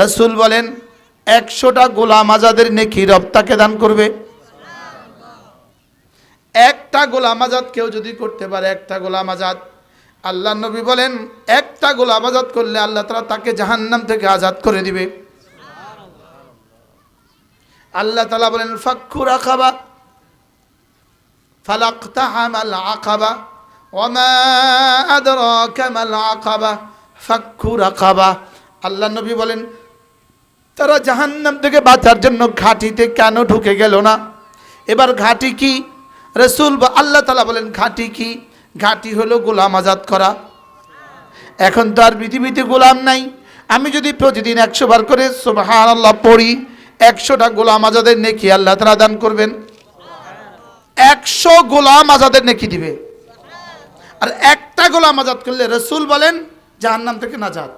রাসূল বলেন 100টা গোলাম আজাদের নেকি রব তাকে দান করবে। একটা গোলাম আজাদ কেউ যদি করতে পারে, একটা গোলাম আজাদ, আল্লাহ নবী বলেন একটা গোলাম আজাদ করলে আল্লাহ তাআলা তাকে জাহান্নাম থেকে আজাদ করে দিবে। আল্লাহ তাআলা বলেন ফাক্কু রাকাবা ফালাকতাহামাল আকাবা ওয়ামা আদরাকা মাল আকাবা ফাক্কু রাকাবা। আল্লাহ নবী বলেন তারা জাহান্নাম থেকে বাঁচার জন্য ঘাটিতে কেন ঢুকে গেল না? এবার ঘাটি কি? রাসূল বা আল্লাহ তাআলা বলেন ঘাটি কি? ঘাটি হলো গোলাম আজাদ করা। এখন তো আর পৃথিবীতে গোলাম নাই। আমি যদি প্রতিদিন 100 বার করে সুবহানাল্লাহ পড়ি, 100টা গোলাম আজাদের নেকি আল্লাহ তাআলা দান করবেন। 100 গোলাম আজাদের নেকি দিবে। আর একটা গোলাম আজাদ করলে রাসূল বলেন জাহান্নাম থেকে নাজাত।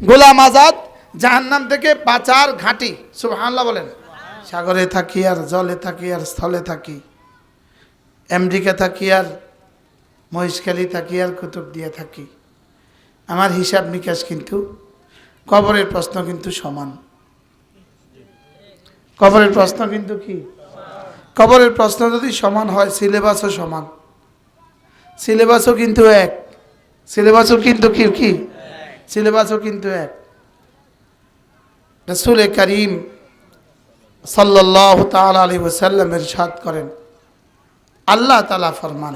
গোলাম আজাদ জাহান্নাম থেকে বাঁচার ঘাটি। সুবহানাল্লাহ বলেন। সাগরে থাকি আর জলে থাকি আর স্থলে থাকি, আমেরিকা থাকি আর মহেশখালী থাকি আর কুতুবদিয়া থাকি, আমার হিসাব নিকাশ কিন্তু কবরের প্রশ্ন কিন্তু সমান। কবরের প্রশ্ন কিন্তু কি? কবরের প্রশ্ন যদি সমান হয় সিলেবাসও সমান। সিলেবাসও কিন্তু এক। সিলেবাসও কিন্তু কি? সিলেবাসও কিন্তু এক। রাসূল করিম সাল্লাল্লাহু তাআলা আলাইহি ওয়াসাল্লাম ইরশাদ করেন, আল্লাহ তাআলা ফরমান,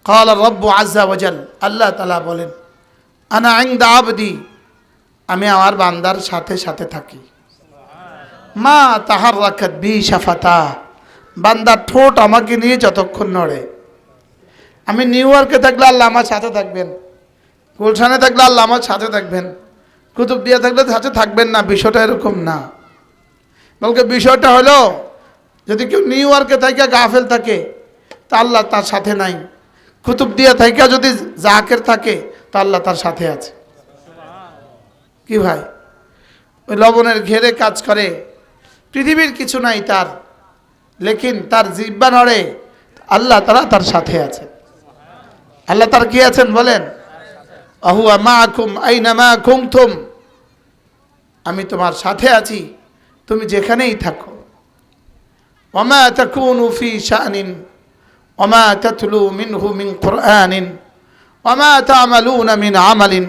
ক্বালা রাব্বু আযজা ওয়া জাল, আল্লাহ তাআলা বলেন আনা ইনদা আবদি, আমি আমার বান্দার সাথে সাথে থাকি। মা তাহাররাকাত বি শাফাতা, বান্দার ঠোঁট আমাকে নিয়ে যতক্ষণ নড়ে। আমি নিউ ইয়র্কে থাকলে আল্লাহ আমার সাথে থাকবেন, গুলশানে থাকলে আল্লাহ আমার সাথে থাকবেন, কুতুবদিয়া থাকলে সাথে থাকবেন না। বিষয়টা এরকম না। বলকে বিষয়টা হলো যদি কেউ নিউ ইয়র্কে থাকে গাফেল থাকে তা আল্লাহ তার সাথে নাই। কুতুবদিয়া থেকে যদি জাকের থাকে তা আল্লাহ তার সাথে আছে। কি ভাই? ওই লবণের ঘেরে কাজ করে, পৃথিবীর কিছু নাই তার, লেকিন তার জিহ্বা নড়ে, আল্লাহ তাআলা তার সাথে আছে। আল্লাহ তার কি আছেন বলেন? আহুয়া মাআকুম আইনামা কুনতুম, আমি তোমার সাথে আছি তুমি যেখানেই থাকো। ওয়ামা তাকুনু ফি শানিন ওয়ামা তাতলু মিনহু মিন কুরআনিন ওয়ামা তা'মালুনা মিন আমালিন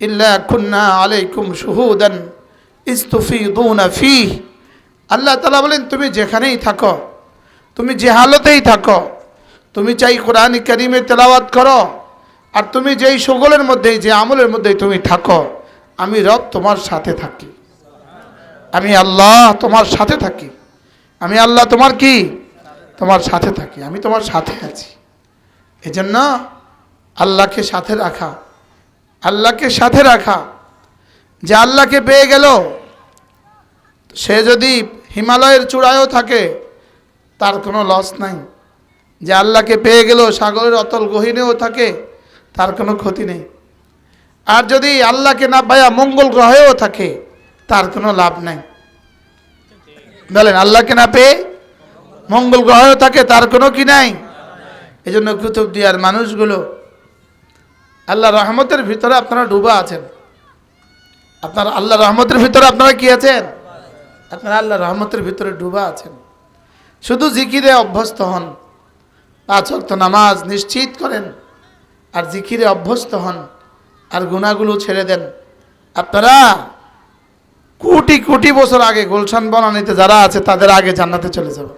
ইল্লা কুন্না আলাইকুম শুহুদান ইস্তুফিদুনা ফীহি। আল্লাহ তাআলা বলেন তুমি যেখানেই থাকো, তুমি যে হালতেই থাকো, তুমি চাই কোরআন কারীমের তেলাওয়াত করো, আর তুমি যেই শগলের মধ্যেই যে আমলের মধ্যেই তুমি থাকো, আমি রব তোমার সাথে থাকি। আমি আল্লাহ তোমার সাথে থাকি। আমি আল্লাহ তোমার কি? তোমার সাথে থাকি। আমি তোমার সাথে আছি। এজন্য আল্লাহকে সাথে রাখা, আল্লাহকে সাথে রাখা। যে আল্লাহকে পেয়ে গেল সে যদি হিমালয়ের চূড়ায়ও থাকে তার কোনো লস নাই। যে আল্লাহকে পেয়ে গেল সাগরের অতল গহীনেও থাকে তার কোনো ক্ষতি নেই। আর যদি আল্লাহকে না পায়া মঙ্গল গ্রহেও থাকে তার কোনো লাভ নাই। বলেন আল্লাহকে না পেয়ে মঙ্গল গ্রহেও থাকে তার কোনো কি নাই। এই জন্য কুতুবদিয়ার মানুষগুলো আল্লাহ রহমতের ভিতরে আপনারা ডুবা আছেন। আপনার আল্লাহ রহমতের ভিতরে আপনারা কি আছেন? আপনারা আল্লাহ রহমতের ভিতরে ডুবা আছেন। শুধু জিকিরে অভ্যস্ত হন, 5 ওয়াক্ত নামাজ নিশ্চিত করেন, আর জিকিরে অভ্যস্ত হন, আর গুনাহগুলো ছেড়ে দেন। আপনারা কোটি কোটি বছর আগে গুলশান বনানীতে যারা আছে তাদের আগে জান্নাতে চলে যাবে।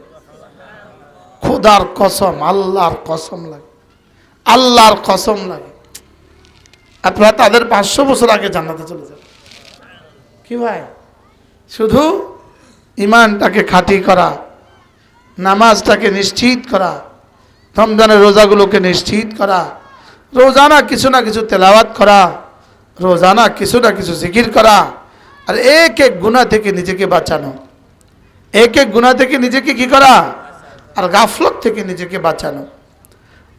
খোদার কসম, আল্লাহর কসম লাগে, আল্লাহর কসম লাগে, আপনারা তাদের 500 বছর আগে জান্নাতে চলে যাবে। কি ভাই? শুধু ইমানটাকে খাঁটি করা, নামাজটাকে নিশ্চিত করা, রমজানের রোজাগুলোকে নিশ্চিত করা, রোজানা কিছু না কিছু তেলাওয়াত করা, রোজানা কিছু না কিছু জিকির করা, আর এক এক গুনাহ থেকে নিজেকে বাঁচানো, এক এক গুনাহ থেকে নিজেকে কি করা, আর গাফলত থেকে নিজেকে বাঁচানো।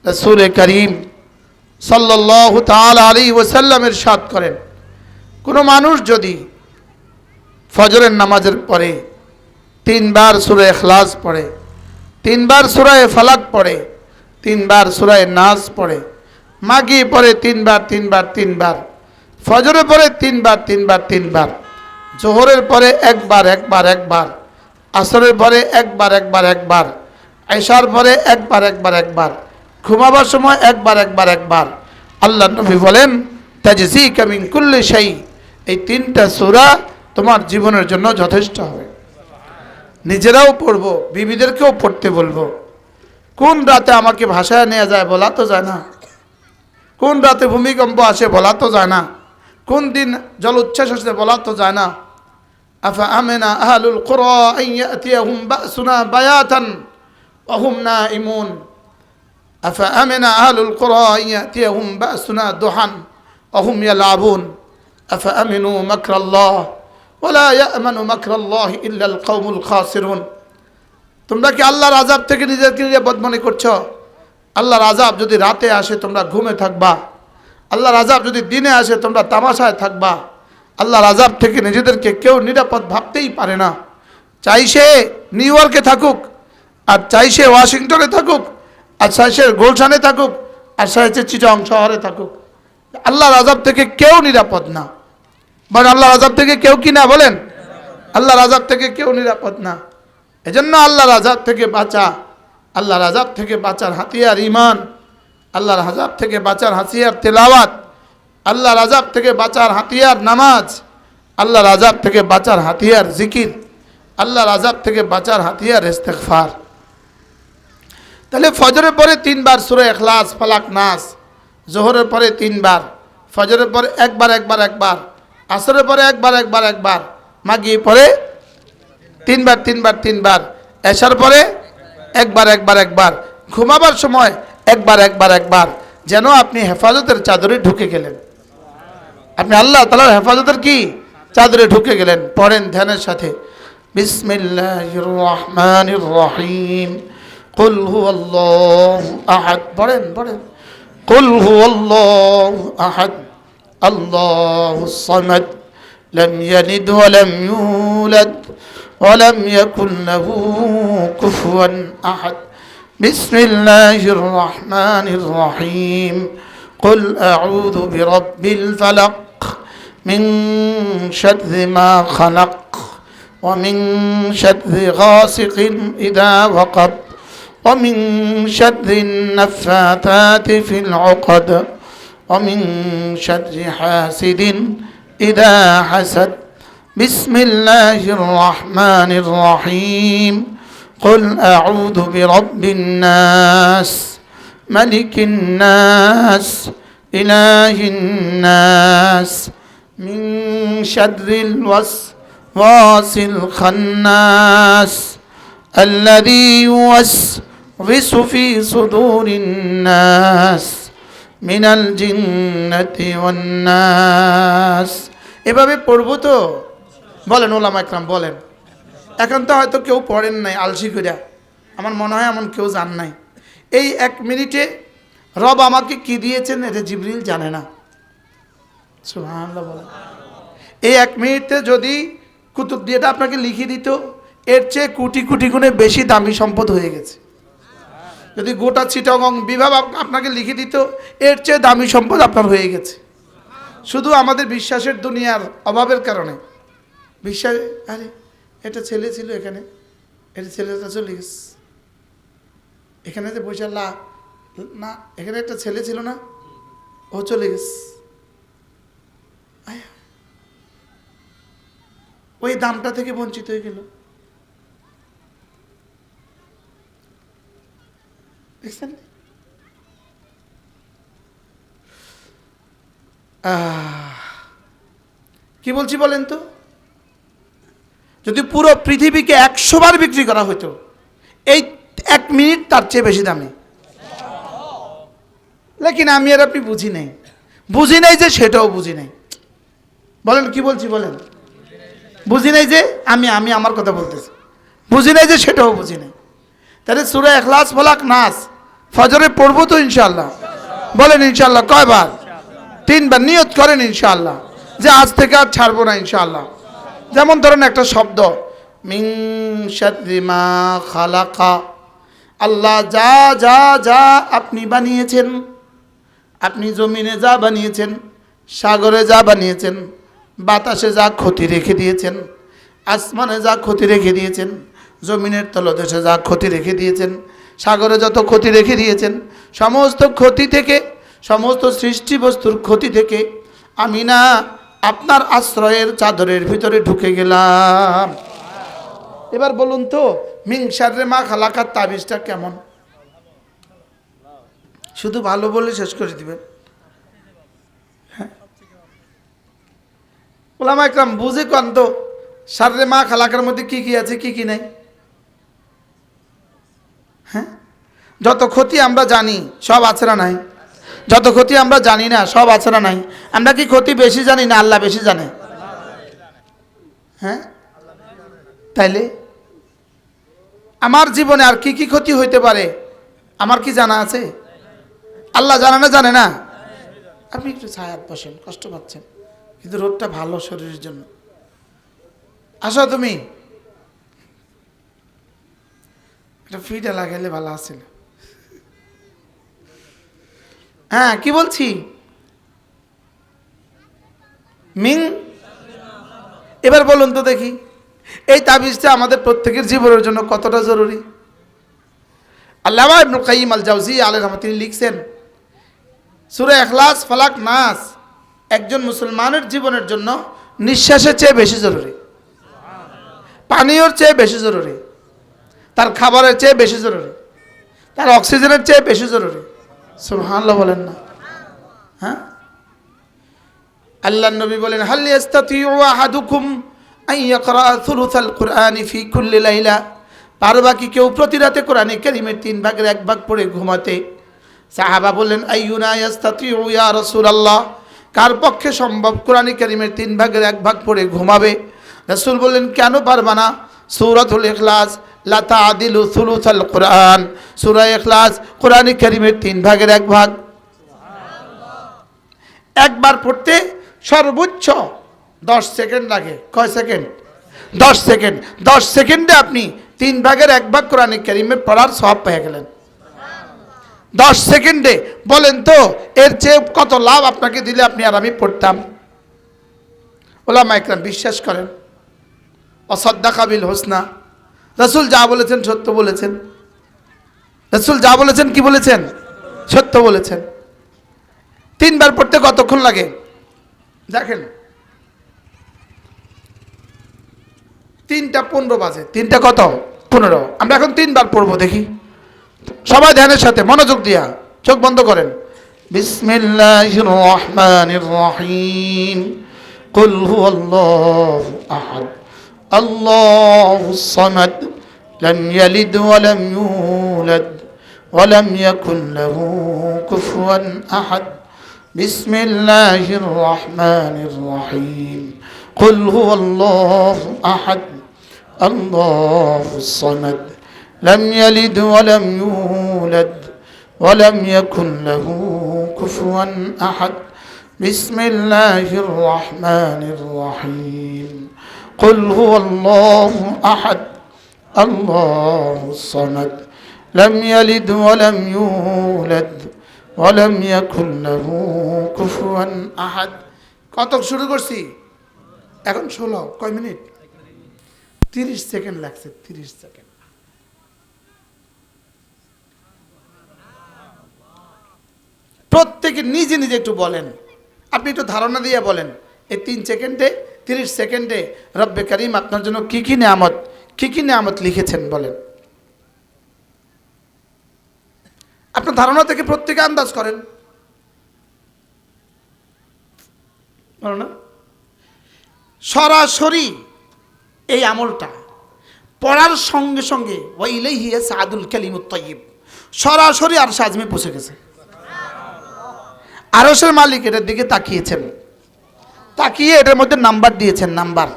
রাসূল করিম সাল্লাল্লাহু তাআলা আলাইহি ওয়াসাল্লাম ইরশাদ করেন, কোনো মানুষ যদি ফজরের নামাজের পরে 3 বার সূরা ইখলাস পড়ে, 3 বার সূরা ফালাক পড়ে, 3 বার সূরা নাস পড়ে, মাগি পড়ে 3 বার 3 বার 3 বার, ফজরের পরে তিনবার তিনবার তিনবার, জোহরের পরে একবার একবার একবার, আসরের পরে একবার একবার একবার, এশার পরে একবার একবার একবার, ঘুমাবার সময় একবার একবার একবার। আল্লাহ নবী বলেন তাজজিকা মিন কুল্লি শাই, এই তিনটা সূরা তোমার জীবনের জন্য যথেষ্ট হবে। নিজেরাও পড়বো, বিবিদেরকেও পড়তে বলবো। কোন রাতে আমাকে ভাষায় নেওয়া যায় বলা তো যায় না, কোন রাতে ভূমিকম্প আসে বলা তো যায় না, কোন দিন জল উচ্ছ্বাস আসে বলা তো যায় না। আফা আমিনা আহলুল কুরা আন ইয়াতিয়াহুম বাসুনা বায়াতান ওয়া হুম নাইমুন, আফা আমিনা আহলুল কুরা আন ইয়াতিয়াহুম বাসুনা দুহান ওয়া হুম ইয়ালআবুন, আফা আমিনু মাকরাল্লাহ ওয়া লা ইয়ামানু মাকরাল্লাহ ইল্লাল কওমুল খাসিরুন। তোমরা কি আল্লাহর আযাব থেকে নিজেকে নিরাপদ মনে করছো? আল্লাহর আযাব যদি রাতে আসে তোমরা ঘুমে থাকবা, আল্লাহর আযাব যদি দিনে আসে তোমরা তামাশায় থাকবা। আল্লাহর আযাব থেকে নিজেদেরকে কেউ নিরাপদ ভাবতেই পারে না। চাই সে নিউ ইয়র্কে থাকুক, আর চাই সে ওয়াশিংটনে থাকুক, আর চাই সে গুলশানে থাকুক, আর চাই সে চিটাগং শহরে থাকুক, আল্লাহর আযাব থেকে কেউ নিরাপদ না। বলেন আল্লাহর আযাব থেকে কেউ কি না? বলেন আল্লাহর আযাব থেকে কেউ নিরাপদ না। এজন্য আল্লাহর আযাব থেকে বাঁচা, আল্লাহর আযাব থেকে বাঁচার হাতিয়ার ঈমান, আল্লাহর আযাব থেকে বাঁচার হাতিয়ার তেলাওয়াত, আল্লাহর আযাব থেকে বাঁচার হাতিয়ার নামাজ, আল্লাহর আযাব থেকে বাঁচার হাতিয়ার জিকির, আল্লাহর আযাব থেকে বাঁচার হাতিয়ার ইস্তিগফার। তাহলে ফজরের পরে তিনবার সূরা ইখলাস, ফালাক, নাস, জোহরের পরে তিনবার, ফজরের পরে একবার একবার একবার, আসরের পরে একবার একবার একবার, মাগরিব পরে তিনবার তিনবার তিনবার, এশার পরে একবার একবার একবার, ঘুমাবার সময় একবার একবার একবার, যেন আপনি হেফাজতের চাদরে ঢুকে গেলেন। আপনি আল্লাহ তাআলার হেফাজতের কি চাদরে ঢুকে গেলেন। পড়েন ধ্যানের সাথে, বিসমিল্লাহির রহমানির রহিম, কুল হুয়াল্লাহু আহাদ। পড়েন পড়েন, কুল হুয়াল্লাহু আহাদ, আল্লাহুস সামাদ, লাম ইয়ালিদ ওয়া লাম ইউলাদ ওয়া লাম ইয়াকুল লাহু কুফুয়ান আহাদ। বিসমিল্লাহির রহমানির রহিম, কুল আউযু বিরাব্বিল ফালাক, মিন শাররি মা খালাক, ওয়া মিন শাররি গাসিকিন ইযা ওয়াকাব, ওয়া মিন শাররিন নাফাতাতি ফিল উকদ, ওয়া মিন শাররি হাসিদিন ইযা হাসাদ। বিসমিল্লাহির রহমানির রহিম, কুল আউযু বিরাব্বিন নাস, মালিকিন নাস, ইলাহিন নাস, মিন শাররিল ওয়াসওয়াসিল খান্নাস, আল্লাযী ইউওয়াসওয়িসু ফী সুদুরিন নাস, মিনাল জিন্নাতি ওয়ান নাস। এভাবে পড়বো তো? বলেন ওলামা একরাম বলেন। এখন তো হয়তো কেউ পড়েন নাই আলসি কইরা, আমার মনে হয় এমন কেউ জান নাই। এই 1 মিনিটে রব আমাকে কি দিয়েছেন এটা জিবরিল জানে না। সুবহানাল্লাহ বলেন। এই 1 মিনিটে যদি কুতুব দিয়েটা আপনাকে লিখে দিত, এর চেয়ে কোটি কোটি গুণে বেশি দামি সম্পদ হয়ে গেছে। যদি গোটা চিটাগং বিভাগ আপনাকে লিখে দিত, এর চেয়ে দামি সম্পদ আপনার হয়ে গেছে। শুধু আমাদের বিশ্বাসের দুনিয়ার অভাবের কারণে বিশ্বাস, আরে এটা ছেলে ছিল এখানে, এটা ছেলেটা চলে গেছে, এখানে যে বসে না, এখানে একটা ছেলে ছিল না, ও চলে গেছে, ওই দামটা থেকে বঞ্চিত হয়ে গেল। দেখছেন? কি বলছি বলেন তো? যদি পুরো পৃথিবীকে 100 বার বিক্রি করা হতো, এই 1 মিনিট তার চেয়ে বেশি দামি। লেকিন আমি আর আপনি বুঝি নাই যে সেটাও বুঝি নাই। বলেন কি বলছি বলেন? বুঝি নাই যে আমি আমার কথা বলতেছি, বুঝি নাই যে সেটাও বুঝি নাই। তাহলে সূরা ইখলাস, ফালাক, নাস ফজরে পড়বো তো ইনশাআল্লাহ? বলেন ইনশাআল্লাহ কয়বার? 3 বার। নিয়ত করেন ইনশাআল্লাহ যে আজ থেকে আর ছাড়বো না ইনশাআল্লাহ। যেমন ধরেন একটা শব্দ, মিন শাররি মা খালাকা, আল্লাহ যা যা যা আপনি বানিয়েছেন, আপনি জমিনে যা বানিয়েছেন সাগরে যা বানিয়েছেন, বাতাসে যা ক্ষতি রেখে দিয়েছেন, আসমানে যা ক্ষতি রেখে দিয়েছেন, জমিনের তলদেশে যা ক্ষতি রেখে দিয়েছেন, সাগরে যত ক্ষতি রেখে দিয়েছেন, সমস্ত ক্ষতি থেকে, সমস্ত সৃষ্টি বস্তুর ক্ষতি থেকে আমি না আপনার আশ্রয়ের চাদরের ভিতরে ঢুকে গেলাম। এবার বলুন তো মিন শাররি মা খালাকার তাবিজটা কেমন? শুধু ভালো বলে শেষ করে দিবেন। ওলামা একরাম বুঝে কন তো শাররে মা খালাকার মধ্যে কি কি আছে কি কি নাই? হ্যাঁ, যত ক্ষতি আমরা জানি সব আছে না নাই? যত ক্ষতি আমরা জানি না সব আছে না নাই? আমরা কি ক্ষতি বেশি জানি না আল্লাহ বেশি জানে? হ্যাঁ, তাইলে আমার জীবনে আর কি কি ক্ষতি হইতে পারে আমার কি জানা আছে? আল্লাহ জানে না জানে না? আপনি একটু ছায়াত বসেন, কষ্ট পাচ্ছেন কিন্তু রোদটা ভালো শরীরের জন্য। আসো তুমি, একটা ফিটা লাগাইলে ভালো আছিল। হ্যাঁ, কি বলছি? মিং, এবার বলুন তো দেখি এই তাবিজটা আমাদের প্রত্যেকের জীবনের জন্য কতটা জরুরি? আল্লামা ইবনুল কাইয়িম আল জাওজিয়্যা আলাইহিস রাহমাত তিনি লিখছেন, সূরা ইখলাস, ফালাক, নাস একজন মুসলমানের জীবনের জন্য নিঃশ্বাসের চেয়ে বেশি জরুরি, পানীয়র চেয়ে বেশি জরুরি, তার খাবারের চেয়ে বেশি জরুরি, তার অক্সিজেনের চেয়ে বেশি জরুরি। সুবহানাল্লাহ বলেন না? হ্যাঁ, আল্লাহর নবী বলেন, হাল ইয়াস্তাতিউ আহাদুকুম আন ইয়াকরা সুলুসাল কুরআনি ফি কুল্লি লাইলা, পারবা কি কেউ প্রতি রাতে কোরআনে কারীমের 3 ভাগের 1 ভাগ পড়ে ঘুমাতে? সাহাবা বললেন, আইয়ুনা ইয়াস্তাতিউ ইয়া রাসূলুল্লাহ, কার পক্ষে সম্ভব কোরআনে কারীমের 3 ভাগের 1 ভাগ পড়ে ঘুমাবে? রাসূল বললেন, কেন পারবা না? সূরাতুল ইখলাস লা তা'দিলু সুলুসাল কুরআন, সূরা ইখলাস কোরআনে কারীমের 3 ভাগের 1 ভাগ। একবার পড়তে সর্বোচ্চ 10 সেকেন্ড লাগে। কয় সেকেন্ড? 10 সেকেন্ড। 10 সেকেন্ডে আপনি 3 ভাগের 1 ভাগ কোরআনে কারীমের পড়ার সওয়াব পেয়ে গেলেন। 10 সেকেন্ডে বলেন তো এর চেয়ে কত লাভ আপনাকে দিলে আপনি আর আমি পড়তাম? ওলামা ইকরাম বিশ্বাস করেন, অসাদ্দাকা বিল হোসনা, রাসূল যা বলেছেন সত্য বলেছেন। রাসূল যা বলেছেন কি বলেছেন? সত্য বলেছেন। 3 বার পড়তে কতক্ষণ লাগে দেখেন? 3:15 বাজে। 3টা কত? 15। আমরা এখন 3 বার পড়বো, দেখি সবাই ধ্যানের সাথে মনোযোগ দিয়া চোখ বন্ধ করেন। বিসমিল্লাহির রহমানির রহিম, কুল হুয়াল্লাহু আহাদ, আল্লাহুস সামাদ, লাম ইয়ালিদ ওয়া লাম ইউলাদ ওয়া লাম ইয়াকুল লাহু কুফুয়ান আহাদ। বিসমিল্লাহির রহমানির রহিম, কুল হুয়াল্লাহু আহাদ, আল্লাহুস সামাদ, لم يلد ولم يولد ولم يكن له كفوا أحد. بسم الله الرحمن الرحيم، قل هو الله أحد، الله الصمد، لم يلد ولم يولد ولم يكن له كفوا أحد. কত শুরু করছি? এখন 16। কয় মিনিট? 30 সেকেন্ড লাগছে। 30 সেকেন্ড। প্রত্যেকে নিজে নিজে একটু বলেন, আপনি একটু ধারণা দিয়ে বলেন এই 3 সেকেন্ডে 30 সেকেন্ডে রব্বে কারিম আপনার জন্য কি কি নিয়ামত লিখেছেন বলেন। আপনার ধারণা থেকে প্রত্যেকে আন্দাজ করেন, বলো না? সরাসরি এই আমলটা পড়ার সঙ্গে সঙ্গে ওয়া ইলাইহি ইয়াসআদুল কালিমুত তাইয়্যিব, সরাসরি আরশে আযমে পৌঁছে গেছে। আরশের মালিক এটার দিকে তাকিয়েছেন, তাকিয়ে এটার মধ্যে নাম্বার দিয়েছেন। নাম্বার,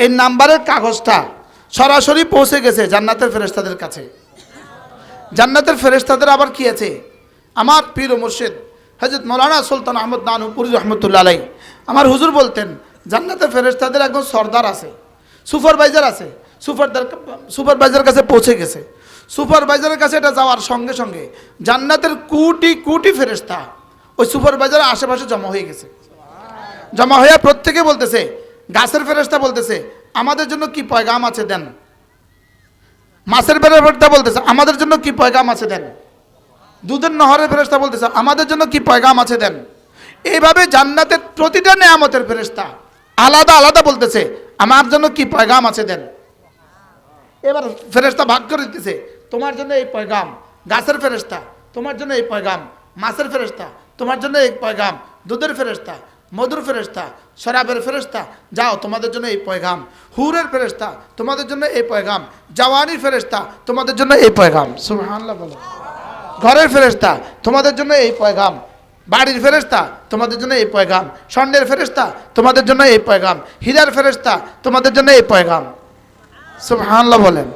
এই নাম্বারের কাগজটা সরাসরি পৌঁছে গেছে জান্নাতের ফেরেশতাদের কাছে। জান্নাতের ফেরেশতাদের আবার কি আছে? আমার পীর ও মুর্শিদ হযরত মাওলানা সুলতান আহমদ নানুপুরি রহমতুল্লাহ আলাইহি আমার হুজুর বলতেন, জান্নাতের ফেরেশতাদের একজন সর্দার আছে, সুপারভাইজার আছে। সুপারভাইজার কাছে পৌঁছে গেছে। সুপারভাইজারের কাছে এটা যাওয়ার সঙ্গে সঙ্গে জান্নাতের কোটি কোটি ফেরেশতা ওই সুপারভাইজার আশেপাশে জমা হয়ে গেছে। জমা হয়ে প্রত্যেকে বলতেছে, গাছের ফেরেশতা বলতেছে আমাদের জন্য কি পয়গাম আছে দেন। মাছের ফেরেশতা বলতেছে আমাদের জন্য কি পয়গাম আছে দেন। দুধের নহরের ফেরেশতা বলতেছে আমাদের জন্য কি পয়গাম আছে দেন। এইভাবে জান্নাতের প্রতিটা নেয়ামতের ফেরেশতা আলাদা আলাদা বলতেছে আমার জন্য কি পয়গাম আছে দেন। এবার ফেরেশতা ভাগ করে দিতেছে, তোমার জন্য এই পয়গাম। গাছের ফেরেশতা তোমার জন্য এই পয়গাম। মাছের ফেরেশতা তোমার জন্য এই পয়গাম। দুধের ফেরেশতা, মধুর ফেরেশতা, শরাবের ফেরেশতা যাও তোমাদের জন্য এই পয়গাম। হুরের ফেরেশতা তোমাদের জন্য এই পয়গাম। জওয়ানির ফেরেশতা তোমাদের জন্য এই পয়গাম। সুবহানাল্লাহ বলো। ঘরের ফেরেশতা তোমাদের জন্য এই পয়গাম। বাড়ির ফেরেশতা তোমাদের জন্য এই পয়গাম। স্বর্ণের ফেরেশতা তোমাদের জন্য এই পয়গাম। হীরার ফেরেশতা তোমাদের জন্য এই পয়গাম। সুবহানাল্লাহ বলেন।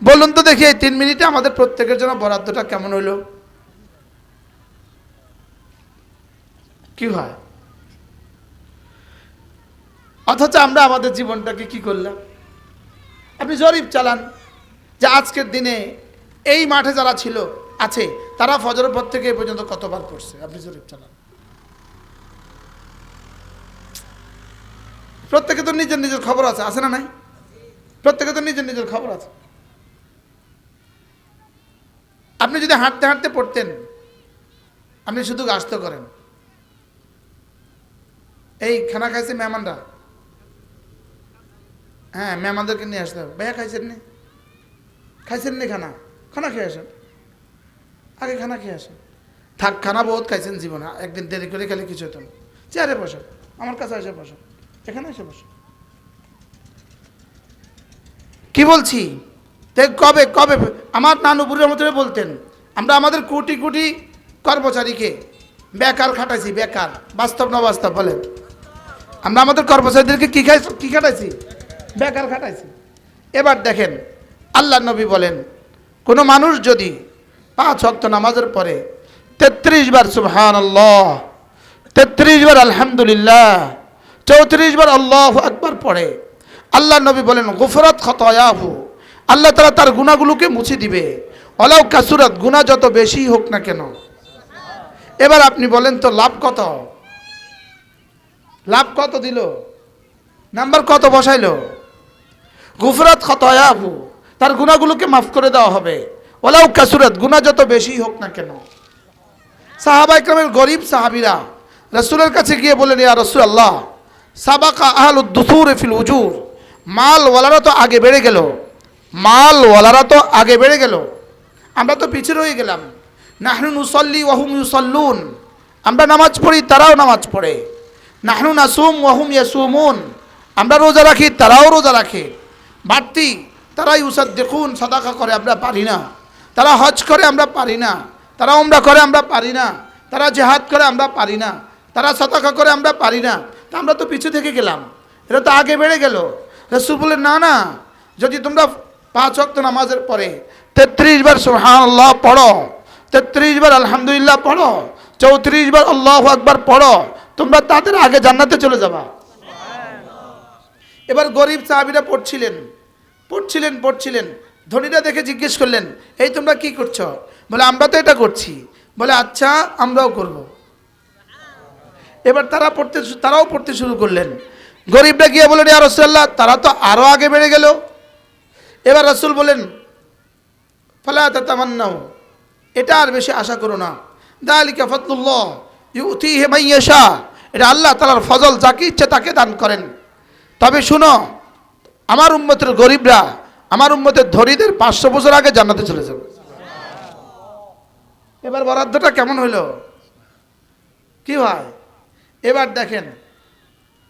বলুন তো দেখি এই 3 মিনিটে আমাদের প্রত্যেকের জন্য বরাদ্দটা কেমন হইল? কি হয়? অথচ আমরা আমাদের জীবনটাকে কি করলাম? আপনি জরিপ চালান যে আজকের দিনে এই মাঠে যারা ছিল আছে তারা ফজরের পর থেকে এ পর্যন্ত কতবার পড়ছে, আপনি জরিপ চালান। প্রত্যেকে তো নিজের নিজের খবর আছে, আছে না নাই? প্রত্যেকে তো নিজের নিজের খবর আছে। আপনি যদি হাঁটতে হাঁটতে পড়তেন, আপনি শুধু আসতে করেন। এই খানা খাইছে মেহমানরা, হ্যাঁ মেহমানদেরকে নিয়ে আসতে হবে। ভাইয়া খাইছেন নি? খাইছেন নি খানা? খানা খেয়ে আসেন, আগে খানা খেয়ে আসেন। থাক, খানা বহুত খাইছেন জীবনে, একদিন দেরি করে খেলে কিছু হতো না। চেয়ারে বসেন, আমার কাছে এসে বসেন, এখানে এসে বসেন। কি বলছি? কবে কবে আমার নানু বুড়ির মতো বলতেন আমরা আমাদের কোটি কোটি কর্মচারীকে বেকার খাটাইছি। বেকার, বাস্তব না বাস্তব বলেন? আমরা আমাদের কর্মচারীদেরকে কি খাটাইছি? বেকার খাটাইছি। এবার দেখেন আল্লাহ নবী বলেন কোনো মানুষ যদি 5 ওয়াক্ত নামাজের পরে 33 বার সুবহানাল্লাহ, 33 বার আলহামদুলিল্লাহ, 34 বার আল্লাহু আকবার পড়ে, আল্লাহ নবী বলেন গুফরাত খতায়াহু, আল্লাহ তাআলা তার গুনাহগুলোকে মুছে দিবে। ওয়ালাউ কাসুরাত, গুনাহ যত বেশি হোক না কেন। এবার আপনি বলেন তো লাভ কত? লাভ কত দিল? নাম্বার কত বসাইলো? গুফরাত খতায়াহু, তার গুনাহগুলোকে মাফ করে দেওয়া হবে। ওয়ালাউ কাসুরাত, গুনাহ যত বেশি হোক না কেন। সাহাবা ইকরামের গরিব সাহাবীরা রাসূলের কাছে গিয়ে বলেন ইয়া রাসূলুল্লাহ সাবাকা আহলুদ দুসুর ফিল উজুর, মাল ওয়ালারা তো আগে বেড়ে গেল, মাল ওয়ালারা তো আগে বেড়ে গেল, আমরা তো পিছিয়ে রয়ে গেলাম। নাহনু নুসাল্লি ওয়া হুম ইউসাল্লুন, আমরা নামাজ পড়ি তারাও নামাজ পড়ে। নাহনু নাসুম ওয়া হুম ইয়াসুমুন, আমরা রোজা রাখি তারাও রোজা রাখে। বাড়তি তারা ইউসাদ্দিকুন, সাদাকা করে আমরা পারি না। তারা হজ করে আমরা পারি না। তারা উমরা করে আমরা পারি না। তারা জিহাদ করে আমরা পারি না। তারা সাদাকা করে আমরা পারি না। তা আমরা তো পিছু থেকে গেলাম, এটা তো আগে বেড়ে গেল। রাসূল বলেন না না, যদি তোমরা 5 ওয়াক্ত নামাজের পরে 33 বার সুবহানাল্লাহ পড়ো, 33 বার আলহামদুলিল্লাহ পড়ো, 34 বার আল্লাহু আকবার পড়ো, তোমরা তাদের আগে জান্নাতে চলে যাবা। এবার গরিব সাহাবীরা পড়ছিলেন। ধনীরা দেখে জিজ্ঞেস করলেন এই তোমরা কি করছো? বলে আমরা তো এটা করছি। বলে আচ্ছা আমরাও করব। এবার তারাও পড়তে শুরু করলেন। গরিবরা গিয়ে বলেন ইয়া রাসূলুল্লাহ তারা তো আরো আগে বেড়ে গেল। এবার রাসূল বলেন ফালা তাতামান্নাউ, এটা আর বেশি আশা করো না। যালিকা ফাদলুল্লাহ ইউতিহি মান ইয়াশা, এটা আল্লাহ তাআলার ফজল, যাকে ইচ্ছে তাকে দান করেন। তবে শুনো, আমার উম্মতের গরিবরা আমার উম্মতের ধনীদের 500 বছর আগে জান্নাতে চলে যাবে। এবার বরাদ্দটা কেমন হইল? কি হয়? এবার দেখেন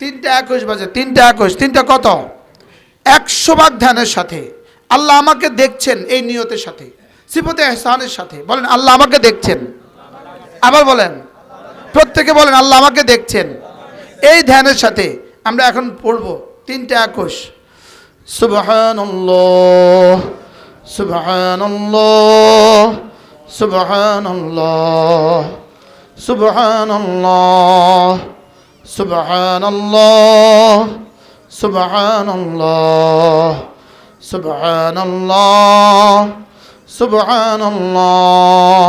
3:21 বাজে, 3:21, 3টা কত? 100 ভাগ ধ্যানের সাথে আল্লাহ আমাকে দেখছেন, এই নিয়তের সাথে, সিফতে ইহসানের সাথে বলেন আল্লাহ আমাকে দেখছেন। আবার বলেন, প্রত্যেকে বলেন আল্লাহ আমাকে দেখছেন। এই ধ্যানের সাথে আমরা এখন পড়ব 3:21। সুবহানাল্লাহ সুবহানাল্লাহ সুবহানাল্লাহ সুবহানাল্লাহ সুবহানাল্লাহ সুবহানাল্লাহ সুবহানাল্লাহ সুবহানাল্লাহ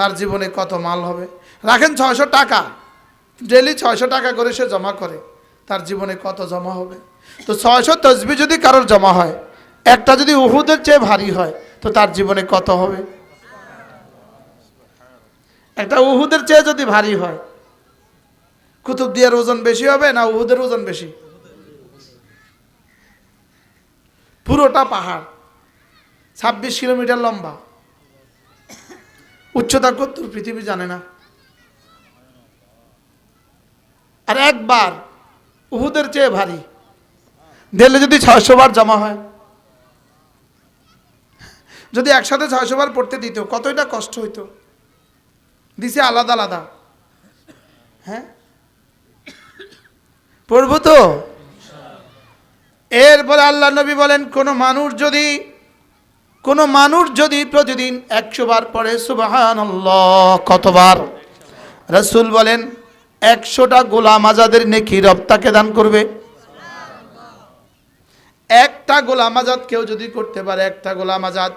তার জীবনে কত মাল হবে। রাখেন 600 টাকা, ডেলি 600 টাকা করে সে জমা করে, তার জীবনে কত জমা হবে। তো 600 তসবিহ যদি কারোর জমা হয়, একটা যদি উহুদের চেয়ে ভারী হয়, তো তার জীবনে কত হবে। একটা উহুদের চেয়ে যদি ভারী হয়, কুতুবদিয়ার ওজন বেশি হবে না উহুদের ওজন বেশি? পুরোটা পাহাড়, 26 কিলোমিটার লম্বা, উচ্চতা কত পৃথিবী জানে না। আর একবার উহুদের চেয়ে ভারী দিলে যদি 600 বার জমা হয়, যদি একসাথে 600 বার পড়তে দিত, কতটা কষ্ট হইতো। দিছে আলাদা আলাদা, হ্যাঁ পড়বো তো। এরপরে আল্লাহ নবী বলেন, কোনো মানুষ যদি প্রতিদিন 100 বার পড়ে সুবহানাল্লাহ, কতবার? রাসূল বলেন 100টা গোলাম আজাদের নেকি রব তাকে দান করবে। একটা গোলাম আজাদ কেউ যদি করতে পারে, একটা গোলাম আজাদ,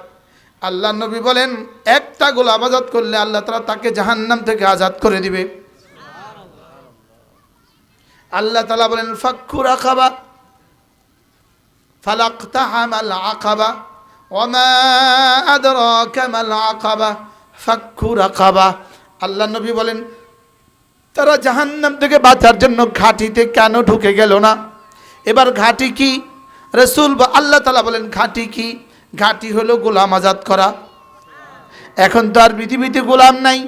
আল্লাহ নবী বলেন একটা গোলাম আজাদ করলে আল্লাহ তাআলা তাকে জাহান্নাম থেকে আজাদ করে দিবে। আল্লাহ তাআলা বলেন ফাক্কু রাকাবা ফালাকতাহামাল আকাবা ওয়ামা আদরাকা মাল আকাবা ফাক্কু রাকাবা। আল্লাহ নবী বলেন তারা জাহান্নাম থেকে বাঁচার জন্য ঘাটিতে কেন ঢুকে গেল না? এবার ঘাটি কি? রাসূল বা আল্লাহ তাআলা বলেন ঘাটি কি? ঘাটি হলো গোলাম আজাদ করা। এখন তো আর পৃথিবীতে গোলাম নাই।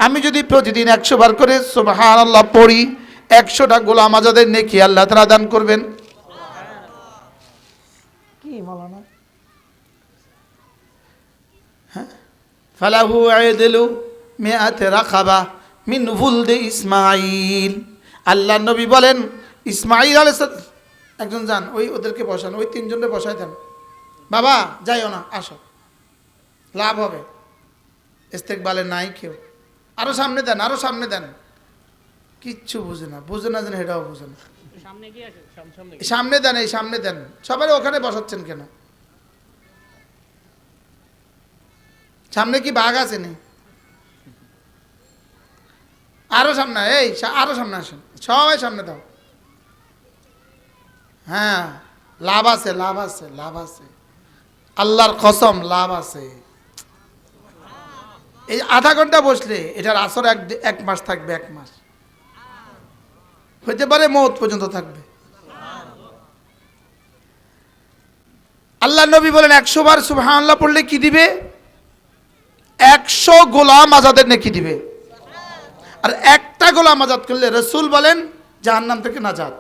আমি যদি প্রতিদিন 100 বার করে সুবহানাল্লাহ পড়ি, 100টা গোলাম আজাদের নেকি আল্লাহ তাআলা দান করবেন। কি মাওলানা? হ্যাঁ, ফালাহু আইদলু মিআত রাকাবা মিন ফুলদি ইসমাঈল। আল্লাহ নবী বলেন ইসমাঈল আলাইহিস সালাম, একজন যান ওদেরকে বসান, ওই 3 জনকে বসায় দেন। বাবা যাইও না, আসো, লাভ হবে। ইস্তেকবালে নাই কেউ, আরো সামনে দেন, আরো সামনে দেন। কিচ্ছু বুঝে না যেন এটাও বুঝে না। সামনে দেন, এই সামনে দেন। সবাই ওখানে বসাচ্ছেন কেন? সামনে কি বাঘ আছে নি? আরো সামনে, এই আরো সামনে আসেন, সবাই সামনে দাও। হ্যাঁ, লাভ আছে, লাভ আছে, লাভ আছে, আল্লাহর কসম লাভ আছে। এই আধা ঘন্টা বসলে এটার আসর 1 মাস থাকবে, 1 মাস হইতে পারে, মওত পর্যন্ত থাকবে। আল্লাহ নবী বলেন 100 বার সুবহানাল্লাহ পড়লে কি দিবে? 100 গোলাম আজাদের নেকি দিবে। আর একটা গোলাম আজাদ করলে রাসূল বলেন জাহান্নাম থেকে নাজাত।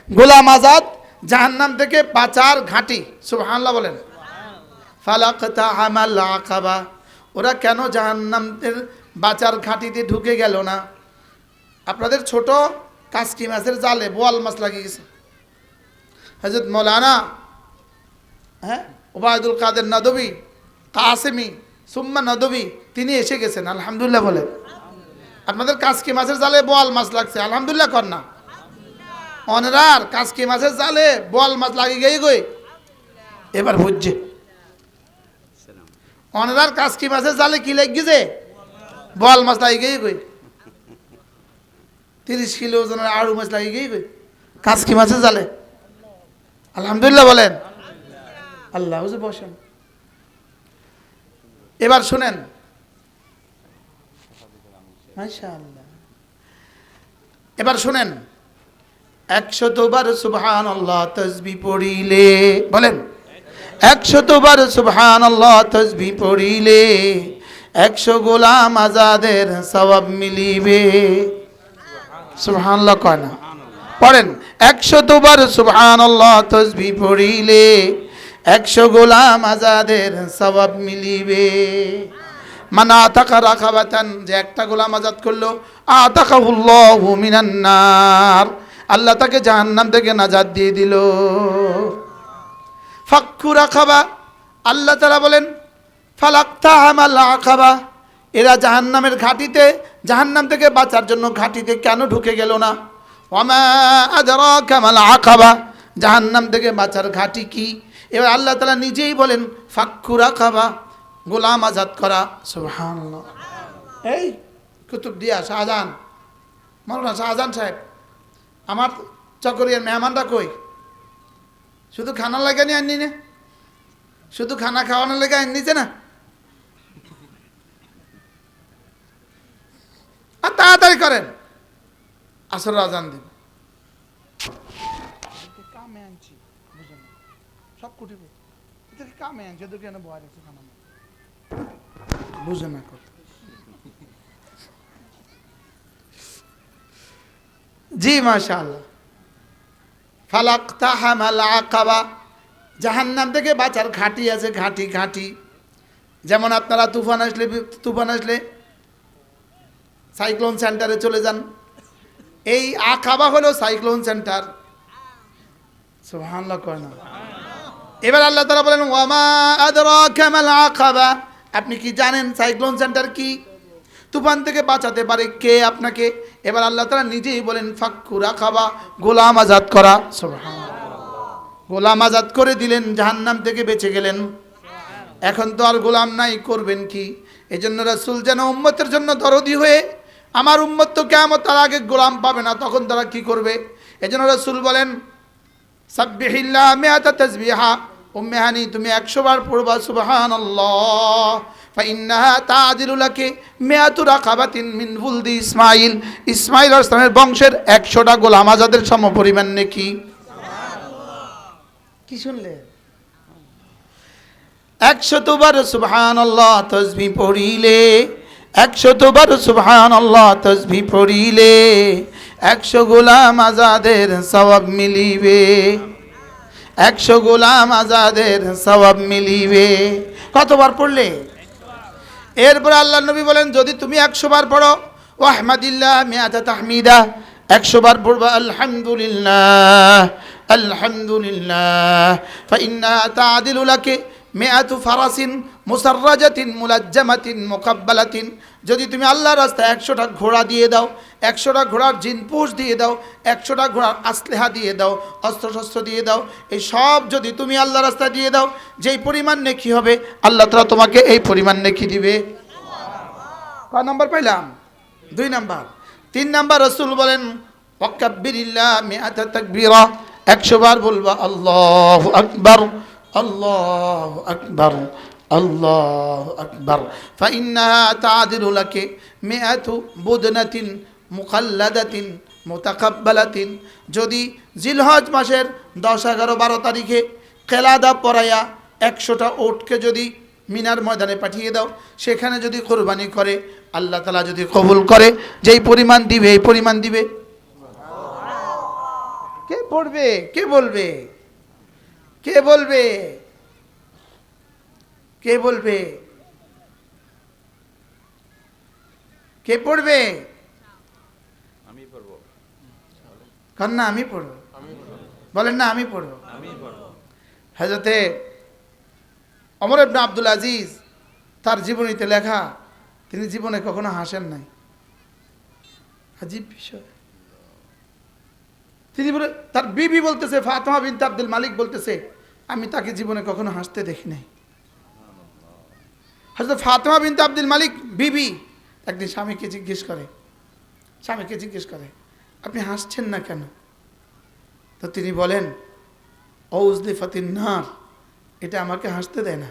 গোলাম আজাদ জাহান্নাম থেকে বাঁচার ঘাঁটি। সুবহানাল্লাহ বলেন। ফালাকতাহামাল আকাবা, ওরা কেন জাহান্নামের বাঁচার ঘাঁটিতে ঢুকে গেল না? আপনাদের ছোট কাসকি মাছের জালে বোয়াল মাছ লাগিয়ে গেছে। হযরত মৌলানা ওবায়দুল কাদের নদভী কাসেমি সুম্মা নদভী তিনি এসে গেছেন, আলহামদুলিল্লাহ বলেন। আপনাদের কাসকি মাছের জালে বোয়াল মাছ লাগছে, আলহামদুলিল্লাহ কর না। অনরার কাসকি মাছের জালে বোয়াল মাছ লাগিয়ে গেই গই, এবার বুঝছে। অনরার কাসকি মাছের জালে কি লেগেছে? বোয়াল মাছ লাগিয়ে গেই গই। 30 কিলো ওজনের আড়ু মাছ লাগিয়ে গেই গই কাসকি মাছের জালে, আলহামদুলিল্লাহ বলেন। আল্লাহ বসেন। এবার শুনেন, মাশাআল্লাহ, এবার শুনেন 100 বার সুবহানাল্লাহ তাসবিহ পড়িলে, বলেন 100 বার সুবহানাল্লাহ তাসবিহ পড়িলে 100 গোলাম আজাদের সওয়াব মিলিবে। সুবহানাল্লাহ কয় না? পড়েন 100 বার সুবহানাল্লাহ তাসবিহ পড়িলে 100 গোলাম আজাদের সওয়াব মিলিবে। মানা আতাকা রাকাবাতান, যে একটা গোলাম আজাদ করলো, আতাকাহুল্লাহু মিনান নার, আল্লাহ তাকে জাহান্নাম থেকে নাজাত দিয়ে দিল। ফাক্কু রাকাবা, আল্লাহ তাআলা বলেন ফালাকতাহামাল আকাবা, এরা জাহান্নামের ঘাটিতে, জাহান্নাম থেকে বাঁচার জন্য ঘাটিতে কেন ঢুকে গেল না? ওয়ামা আদরাকা মাল আকাবা, জাহান্নাম থেকে বাঁচার ঘাটি কি? এবার আল্লাহ তাআলা নিজেই বলেন ফাক্কু রাকাবা, গোলাম আজাদ করা। সুবহানাল্লাহ। এই কুতুবদিয়া শাহজাহান, মৌলানা শাহজাহান সাহেব, আমার চকরিয়ার মেহমানরা কই? শুধু খানা লাগে নি আননি না, শুধু খানা খাওয়ানোর লেগে আননিছে না। আর তাড়াতাড়ি করেন, আসর আজান দিন। কামে আনছি বুঝলেন, সব কুটিব কামে আনছি, ওদের কেন বয় রেখেছে খানা বুঝে না কথা। জি মাশাআল্লাহ। ফালাকতাহামাল আকাবা, জাহান্নাম থেকে বাঁচার ঘাঁটি আছে, ঘাঁটি ঘাঁটি। যেমন আপনারা তুফান আসলে সাইক্লোন সেন্টারে চলে যান, এই আকাবা হলো সাইক্লোন সেন্টার। সুবহানাল্লাহ কয় না। এবার আল্লাহ তাআলা বলেন ওয়ামা আদরাকা মাল আকাবা, আপনি কি জানেন সাইক্লোন সেন্টার কি? তুফান থেকে বাঁচাতে পারে কে আপনাকে? এবার আল্লাহ তাআলা নিজেই বলেন ফাক্কু রাকাবা, গোলাম আজাদ করা। সুবহানাল্লাহ, গোলাম আজাদ করে দিলেন, জাহান্নাম থেকে বেঁচে গেলেন। এখন তো আর গোলাম নাই, করবেন কি? এজন্য রাসূল যেন উম্মতের জন্য দরদি হয়ে, আমার উম্মত তো কিয়ামত তার আগে গোলাম পাবে না, তখন তারা কি করবে? এজন্য রাসূল বলেন সাব্বিহিল্লাহ মিআতা তাসবিহা, উম্মে হানি তুমি 100 বার পড়বা সুবহানাল্লাহ, ফাইন্নাহা তা'দিলু লাকি মিআতু রাকাবাতিন মিন ফুলদি ইসমাঈল, ইসমাঈল আলাইহিস সালামের বংশের 100টা গোলাম আজাদের সমপরিমাণ নেকি। সুবহানাল্লাহ। কি শুনলে? 100 বার সুবহানাল্লাহ তাসবিহ পড়িলে, 100 বার সুবহানাল্লাহ তাসবিহ পড়িলে 100 গোলাম আজাদের সওয়াব মিলিবে, 100 গোলাম আজাদের সওয়াব মিলিবে। কতবার পড়লে? এরপর আল্লাহ নবী বলেন যদি তুমি 100 বার পড়ো, ওয়াহমাদিল্লাহ মিআতা তাহমিদা, 100 বার পড়বা আলহামদুলিল্লাহ আলহামদুলিল্লাহ, ফাইন্না তা'দিলু লাকি মিআতু ফারাসিন মুসাররাজাতিন মুলাজ্জামাতিন মুকাব্বালাতিন, যদি তুমি আল্লাহর রাস্তায় 100টা ঘোড়া দিয়ে দাও, 100টা ঘোড়ার জিনপুশ দিয়ে দাও, 100টা ঘোড়ার আসলেহা দিয়ে দাও, অস্ত্রশস্ত্র দিয়ে দাও, এই সব যদি তুমি আল্লাহর রাস্তায় দিয়ে দাও, যেই পরিমাণ নেকি হবে আল্লাহ তাআলা তোমাকে এই পরিমাণ নেকি দিবে। কয় নাম্বার পাইলাম? 2 নাম্বার। 3 নাম্বার রাসূল বলেন ওয়াকাব্বিরিল্লাহ মিআতা তাকবীরা, 100 বার বলবা আল্লাহু আকবার আল্লাহু আকবার আল্লাহু আকবার, ফাইন্নাহা তা'দিলু লাকি মিআতু বুদনাতিন মুখাল্লাদাতিন মুতাকাব্বালাতিন, যদি জিলহজ মাসের 10, 11, 12 তারিখে কেলাদা পরায়া 100টা ওটকে যদি মিনার ময়দানে পাঠিয়ে দাও, সেখানে যদি কোরবানি করে আল্লাহ তাআলা যদি কবুল করে, যেই পরিমাণ দিবে এই পরিমাণ দিবে। কে পড়বে? কে বলবে? কে বলবে? কে বলবে? কে পড়বে? আমি পড়ব। কার না আমি পড়ব? বলেন না আমি পড়ব। হযরতে ওমর ইবনে আব্দুল আজিজ তার জীবনীতে লেখা, তিনি জীবনে কখনো হাসেন নাই। আজীব বিষয়। তিনি বলে, তার বিবি বলতেছে, ফাতেমা বিনতে আব্দুল মালিক বলতেছে, আমি তাকে জীবনে কখনো হাসতে দেখি নাই। হযরত ফাতেমা বিনতে আব্দুল মালিক বিবি একদিন স্বামীকে জিজ্ঞেস করে আপনি হাসছেন না কেন? তো তিনি বলেন ঔজলিফাতিন নার, এটা আমাকে হাসতে দেয় না।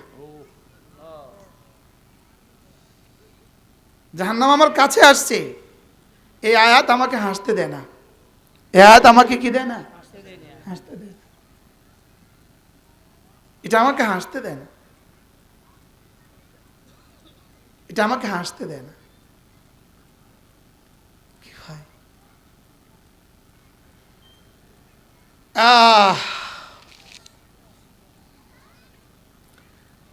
জাহান্নাম আমার কাছে আসছে, এই আয়াত আমাকে হাসতে দেয় না। এই আয়াত আমাকে কি দেয় না? হাসতে দেয় না। এটা আমাকে হাসতে দেয় না, এটা আমাকে হাসতে দেয় না। কি হয়?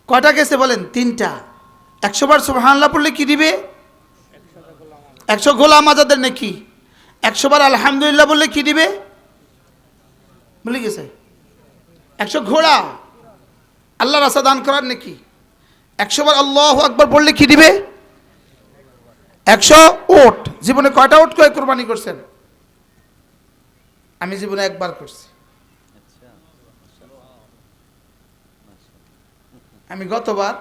কয়টা গেছে বলেন? 3টা। 100 বার সুবহানাল্লাহ পড়লে কি দিবে? 100 গোলাম আজাদের নাকি। 100 বার আলহামদুলিল্লাহ বললে কি দিবে? বলে গেছে 100 ঘোড়া আল্লাহর রাস্তা দান করার নাকি। 100 বার আল্লাহু আকবার পড়লে কি দিবে? 100 ওট। জীবনে কয়টা ওট কয় কুরবানি করছেন? আমি জীবনে একবার করছি। আমি গতবার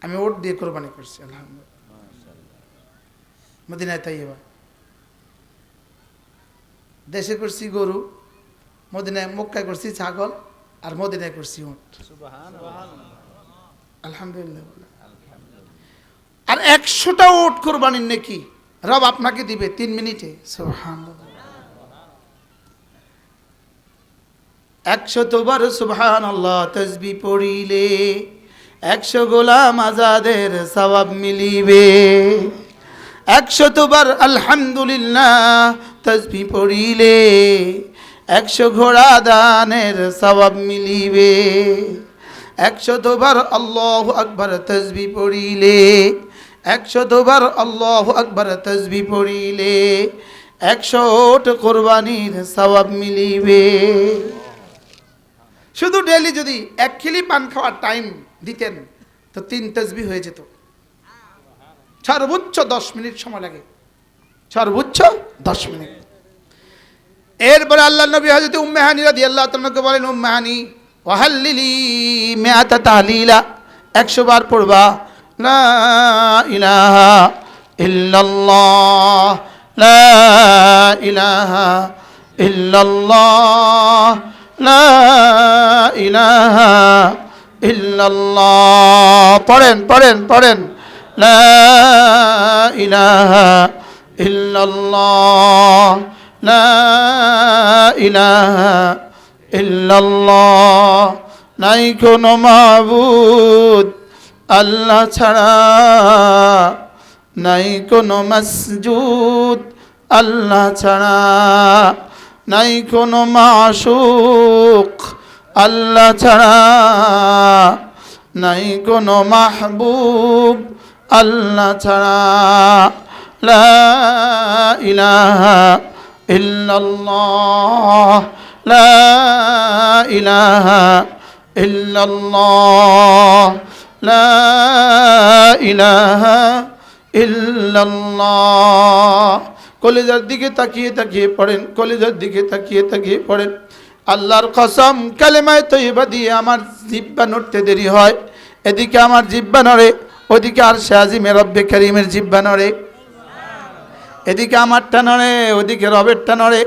আমি ওট দিয়ে কোরবানি করছি আলহামদুলিল্লাহ। মদিনায় তাইয়্যিবা দেশে করছি গরু, মদিনায় মক্কায় করছি ছাগল, আর মদিনায় করছি উট। আলহামদুলিল্লাহ। আর 100টা উট কোরবানির নেকি রব আপনাকে দিবে 3 মিনিটে। সুবহানাল্লাহ। 100 বার সুবহানাল্লাহ তাসবিহ পড়িলে 100 গোলাম আজাদের সওয়াব মিলিবে। 100 বার আলহামদুলিল্লাহ তাসবিহ পড়িলে 100 ঘোড়া দানের সওয়াব মিলিবে। 100 বার আল্লাহু আকবার তাসবিহ পড়িলে 100 বার আল্লাহু আকবার তাসবিহ পড়িলে 100 ওট কোরবানির সওয়াব মিলিবে। শুধু ডেইলি যদি 1 খিলি পান খাওয়ার টাইম দিতেন তো 3 তাসবিহ হয়ে যেত। সর্বোচ্চ 10 মিনিট সময় লাগে, সর্বোচ্চ 10 মিনিট। এরপরে আল্লাহর নবী হযরত উম্মে হানি রাদিয়াল্লাহু তাআলাকে বলেন, উম্মে হানি ওয়াহাল্লিলি মিআতা তাহলিলা, 100 বার পড়বা লা ইলাহা ইল্লাল্লাহ, লা ইলাহা ইল্লাল্লাহ, লা ইলাহা ইল্লাল্লাহ। পড়েন পড়েন পড়েন, লা ইলাহা ইল্লাল্লাহ, লা ইলাহা ইল্লাল্লাহ। নাই কোনো মাবুদ আল্লাহ ছাড়া, নাই কোনো মাসজুদ আল্লাহ ছাড়া, নাই কোনো মাশুক আল্লাহ ছাড়া, নাই কোনো মাহবুব আল্লাহ ছাড়া। লা ইলাহা ইল্লাল্লাহ, লা ইলাহা ইল্লাল্লাহ, লা ইলাহা ইল্লাল্লাহ। কলিজার দিকে তাকিয়ে তাকিয়ে পড়েন, কলিজার দিকে তাকিয়ে তাকিয়ে পড়েন। আল্লাহর কসম কালেমায়ে তয়্যিবা দিয়ে আমার জিহ্বা নড়তে দেরি হয়, এদিকে আমার জিহ্বা নড়ে, ওদিকে আরশে আজিমে রব্বে কারীমের জিহ্বা নড়ে। এদিকে আমারটা নড়ে, ওদিকে রবেরটা নড়ে।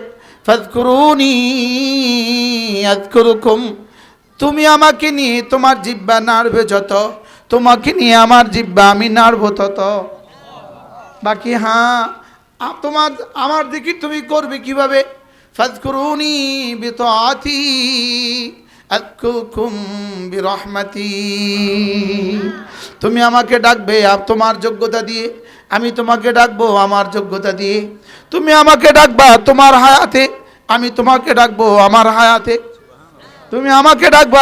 ফাযকুরুনি আযকুরুকুম, তুমি আমাকে নিয়ে তোমার জিহ্বা নাড়বে যত, তোমাকে নিয়ে আমার জিহ্বা আমি নাড়ব তত। বাকি হ্যাঁ তোমার আমার দিকে তুমি করবে কিভাবে? ফাযকুরুনি বিতাআতি আযকুরকুম বিরহমাতি, তুমি আমাকে ডাকবে তোমার যোগ্যতা দিয়ে, আমি তোমাকে ডাকবো আমার যোগ্যতা দিয়ে। তুমি আমাকে ডাকবা তোমার হায়াতে, আমি তোমাকে ডাকবো আমার হায়াতে। তুমি আমাকে ডাকবা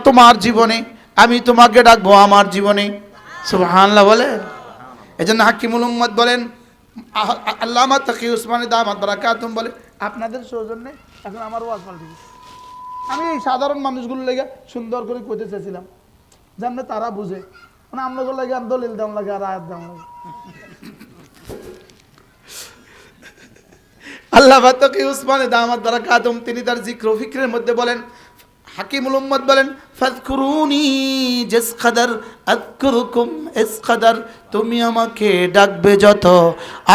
তোমার জীবনে, আমি তোমাকে ডাকবো আমার জীবনে। সুবহানাল্লাহ বলেন। এজন্য হাকিমুল উম্মত বলেন, আল্লামা তাকি উসমানী দামাত বারাকাতুহুম বলে, আপনাদের সৌজন্যে এখন আমার ওয়াজ পাল্টে গেছে। আমি এই সাধারণ মানুষগুলো লেগে সুন্দর করে কইতে চাইছিলাম, জানলে তারা বুঝে, মানে আপনাদের লাগে আর দলিল দাম লাগে আর আয়াত দাম লাগে। আল্লামা তাকি উসমানী দামাত বারাকাতুহুম তিনি তার জিক্র ও ফিকরের মধ্যে বলেন, হাকিমুল উম্মত বলেন, ফাযকুরুনি জিস কদর আযকুরুকুম ইস কদর, তুমি আমাকে ডাকবে যত